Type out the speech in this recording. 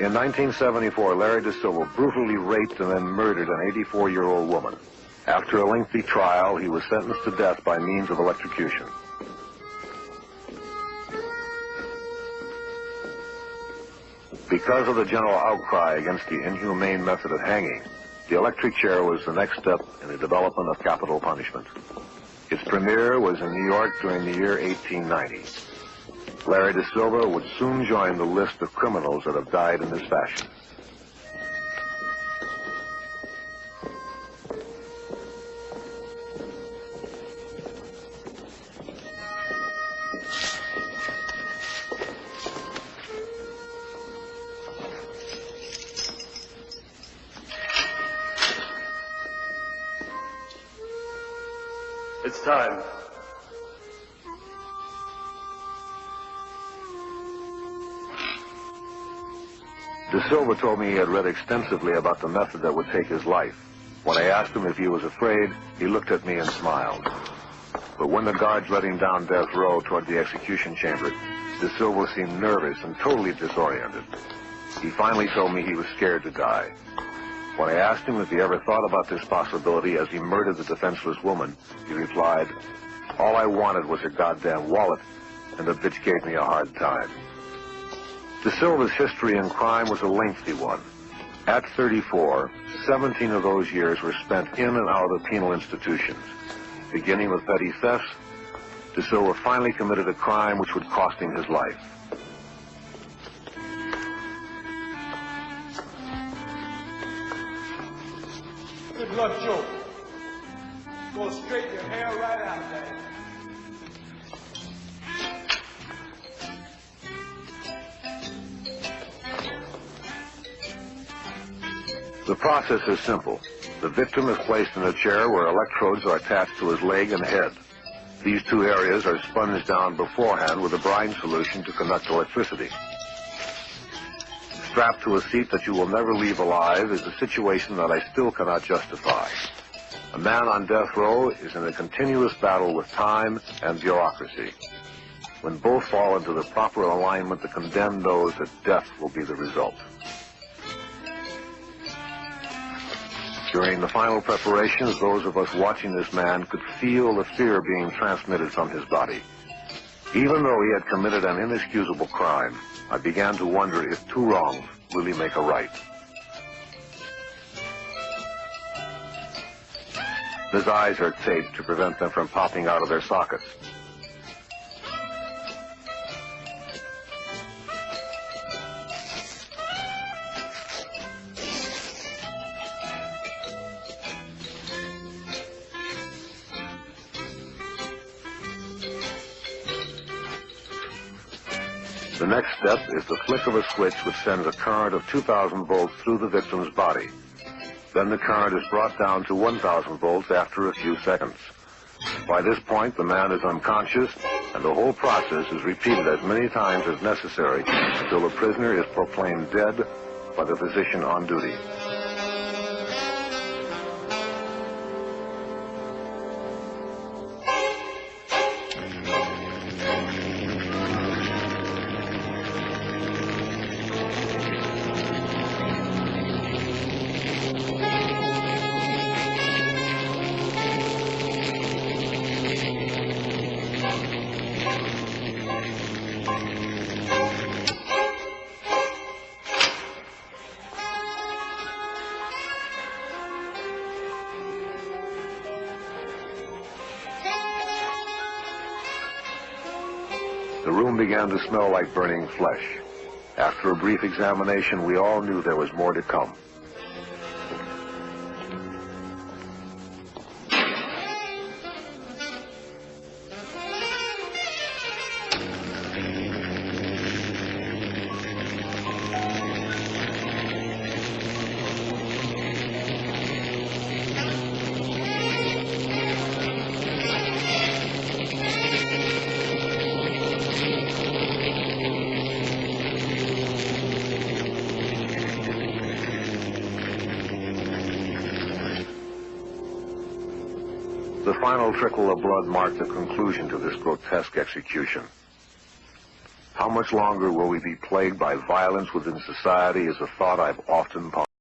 In 1974, Larry De Silva brutally raped and then murdered an 84-year-old woman. After a lengthy trial, he was sentenced to death by means of electrocution. Because of the general outcry against the inhumane method of hanging, the electric chair was the next step in the development of capital punishment. Its premiere was in New York during the year 1890. Larry De Silva would soon join the list of criminals that have died in this fashion. It's time. De Silva told me he had read extensively about the method that would take his life. When I asked him if he was afraid, he looked at me and smiled. But when the guards led him down death row toward the execution chamber, De Silva seemed nervous and totally disoriented. He finally told me he was scared to die. When I asked him if he ever thought about this possibility as he murdered the defenseless woman, he replied, "All I wanted was a goddamn wallet, and the bitch gave me a hard time." De Silva's history in crime was a lengthy one. At 34, 17 of those years were spent in and out of penal institutions. Beginning with petty thefts, De Silva finally committed a crime which would cost him his life. Good luck, Joe. Go straighten your hair right out there. The process is simple. The victim is placed in a chair where electrodes are attached to his leg and head. These two areas are sponged down beforehand with a brine solution to conduct electricity. Strapped to a seat that you will never leave alive is a situation that I still cannot justify. A man on death row is in a continuous battle with time and bureaucracy. When both fall into the proper alignment, the condemned knows that death will be the result. During the final preparations, those of us watching this man could feel the fear being transmitted from his body. Even though he had committed an inexcusable crime, I began to wonder if two wrongs really make a right. His eyes are taped to prevent them from popping out of their sockets. The next step is the flick of a switch which sends a current of 2,000 volts through the victim's body. Then the current is brought down to 1,000 volts after a few seconds. By this point, the man is unconscious, and the whole process is repeated as many times as necessary until the prisoner is proclaimed dead by the physician on duty. The room began to smell like burning flesh. After a brief examination, we all knew there was more to come. The final trickle of blood marked the conclusion to this grotesque execution. How much longer will we be plagued by violence within society is a thought I've often pondered.